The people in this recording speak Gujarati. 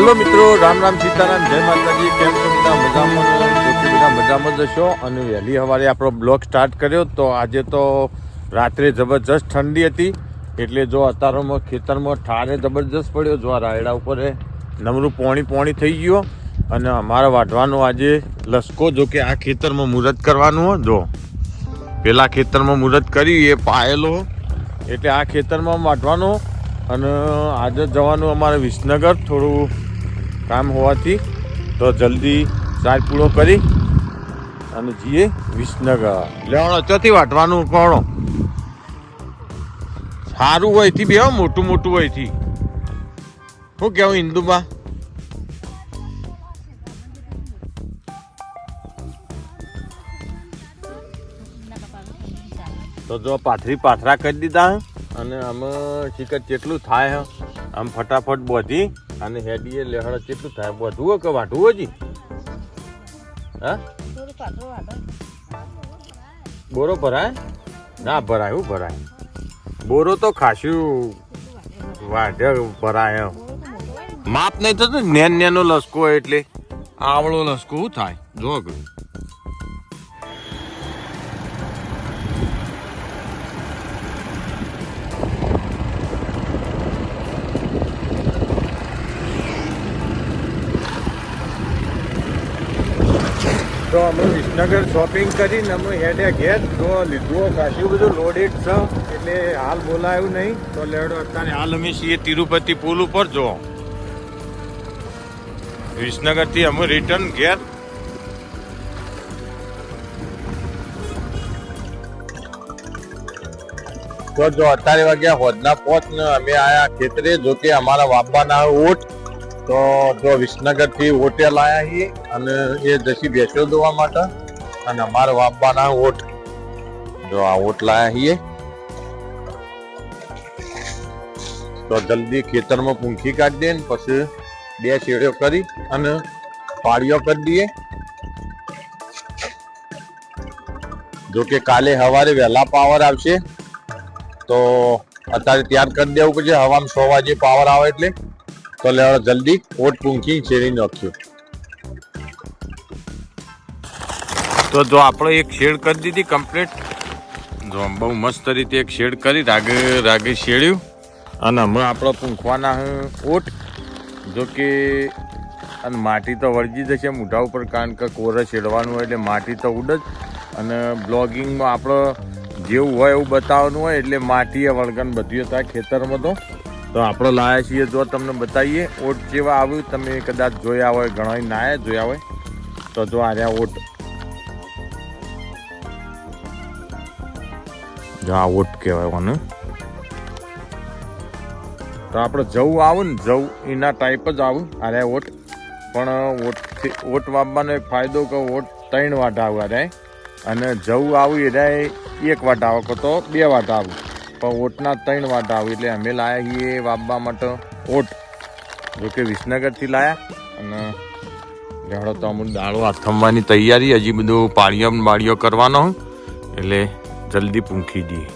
હેલો મિત્રો, રામ રામ સીતારામ, જય માતાજી. કેમ છો બધા? મજામાં? બધા મજામાં જશો. અને વહેલી સવારે આપણો બ્લોગ સ્ટાર્ટ કર્યો. તો આજે તો રાત્રે જબરજસ્ત ઠંડી હતી, એટલે જો અત્યારમાં ખેતરમાં ઠારે જબરજસ્ત પડ્યો. જો આ રાયડા ઉપર નમરું પોણી થઈ ગયો. અને અમારે વાઢવાનો આજે લસકો. જો કે આ ખેતરમાં મુહૂર્ત કરવાનું હોય. જો પેલા ખેતરમાં મુહૂર્ત કર્યું એ પાયેલો, એટલે આ ખેતરમાં વાઢવાનો. અને આજે જવાનું અમારે વિસનગર, થોડું કામ હોવાથી તો જલ્દી ચાર પૂરો કરી અને જઈએ વિસનગર. લેવાનો ચોથી વાટવાનું કોણો સારું હોય થી બે મોટું હોય થી. શું કેવું હિન્દુમાં? તો જો પાથરા કરી દીધા. અને આમાં ચિકન કેટલું થાય આમ ફટાફટ બોધી અને હેડીએ લેહડ કેટલું થાય બોધવું કે વાઢવું હજી? હા, બોરો ભરાય ના ભરાય? શું ભરાય? બોરો તો ખાસું વાઢે ભરાય. માપ નહીં થતું નેનો લસકો એટલે આવળો લસકો શું થાય જો. તો અમે વિસનગર શોપિંગ કરીને અમે હેડે ઘેર જો લીધું ખાસું બધું લોડેડ છે, એટલે હાલ બોલાયું નહીં. તો લેડો અત્યારે હાલ અમે છીએ તિરુપતિ પુલ ઉપર. જો વિસનગરથી અમે રિટર્ન ઘેર. તો જો અત્યારે વાગ્યા હોદના 5 ને અમે આયા ખેતરે. જો કે અમારા વાપવાના ઓટ તો જો વિસનગર થી હોટેલ આયા છીએ અને એ જસી બેસો દોવા માટે. અને અમારા વાપવાના ઓટ જો આ ઓટ લાયા છીએ. તો જલ્દી ખેતરમાં પૂંખી કાઢી દે ને પછી 2 શેડો કરી અને પાળીઓ કરી દઈએ. જો કે કાલે સવારે વહેલા પાવર આવશે તો અત્યારે તૈયાર કરી દેવું પડશે. હવામાં 6 વાગે પાવર આવે એટલે. તો જલ્દી ઓટ પૂંખી શેરી નાખ્યો. તો જો આપણે એક શેડ કરી દીધી કમ્પ્લીટ. જો બહુ મસ્ત રીતે એક શેડ કરી રાગે શેડ્યું. અને હમણાં આપણે પૂંખવાના ઓટ. જો કે અને માટી તો વળગી જશે મોઢા ઉપર, કારણ કે કોરે શેડવાનું હોય એટલે માટી તો ઉડ જ. અને બ્લોગિંગમાં આપણે જેવું હોય એવું બતાવવાનું હોય એટલે માટી વળગન બધું થાય ખેતરમાં. તો આપણે લાયા છીએ, જો તમને બતાવીએ ઓટ જેવા આવ્યું. તમે કદાચ જોયા હોય, ઘણા ના જોયા હોય તો જો આ રહ્યા ઓટ. જો આ ઓટ કહેવાય મને. તો આપણે જવું આવું ને જવું એના ટાઈપ જ આવું આ રહ્યા ઓટ. પણ ઓટ વાપવાનો એક ફાયદો કે ઓટ 3 વાટ આવું આ રહ્યા. અને જવું આવું એ રહ્યા 1 વાટ આવો કે તો 2 વાટ આવું. પણ ઓટના 3 વાટ આવે. એટલે અમે લાયા છીએ વાપવા માટે ઓટ. જો કે વિસનગરથી લાયા. અને જાડો તો અમુક દાળો આથમવાની તૈયારી. હજી બધું પાળીઓ કરવાનો એટલે જલ્દી પૂંખી દઈએ.